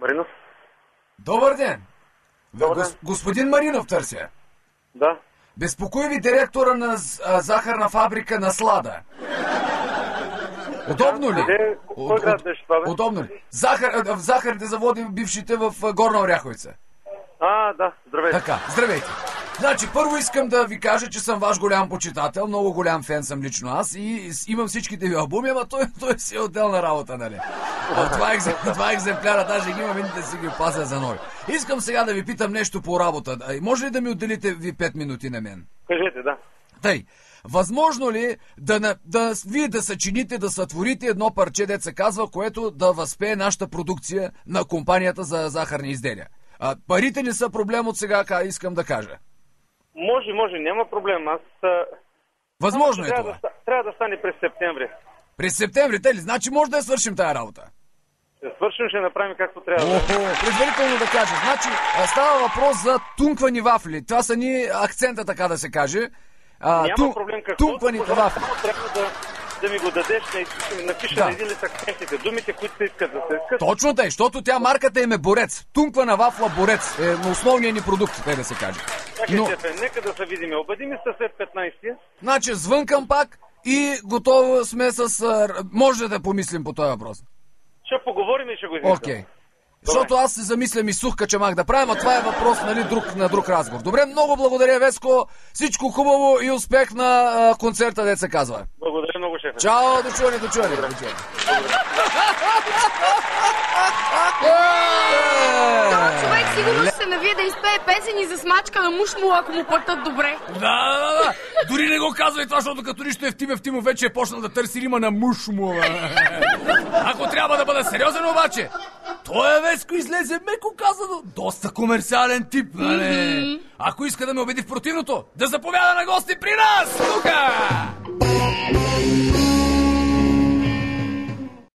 Маринов. Добър ден. Добър ден. Господин Маринов търся. Да. Безпокои ви директора на захарна фабрика на Слада. Удобно ли? Кой град беше това, бе? Удобно ли? В захарните заводи бившите в Горна Оряховица. Да, здравейте. Така, здравейте. Значи, първо искам да ви кажа, че съм ваш голям почитател, много голям фен съм лично аз и имам всичките ви албуми, ама той си е отделна работа, нали? Това екземпляра даже ги имам и да си ги пазя за нови. Искам сега да ви питам нещо по работа. Може ли да ми отделите ви 5 минути на мен? Кажете, да. Тъй, възможно ли вие да съчините, да сътворите едно парче, дет се казва, което да възпее нашата продукция на компанията за захарни изделия? Парите не са проблем от сега, искам да кажа. Може, няма проблем. Възможно е това. Трябва да стане през септември. През септември, те ли? Значи може да я свършим тая работа. Ще свършим, ще направим както трябва. Предварително да кажа. Значи става въпрос за тунквани вафли. Това са ни акцента, така да се каже. Няма проблем. Тункваните вафли. Трябва да ми го дадеш, напиша на един лист акцентите, думите, които се искат да се искат. Точно тъй, защото тя марката им е Борец. Тунквана вафла Борец е основният ни продукт, те да се каже. Нека да се видим. Обади ми се след 15-ти. Значи звънкам пак и готово сме с... Може да помислим по този въпрос. Ще поговорим и ще го измислим. Окей. Защото аз се замислям и сух качамак да правим, а това е въпрос, нали, на друг разговор. Добре, много благодаря, Веско. Всичко хубаво и успех на концерта, дет се казва. Благодаря много, шеф. Чао, до чуване. Това човек сигурно ще се навие да изпее песени за смачка на мушмула, ако му платят добре. Да. Дори не го казвай това, защото като нищо Евтим вече е почнал да търси рима на мушмула. Ако трябва да бъда сериозен обаче, той Веско излезе, меко казано, доста комерциален тип, нали? Ако иска да ме убеди в противното, да заповяда на гости при нас! Тука!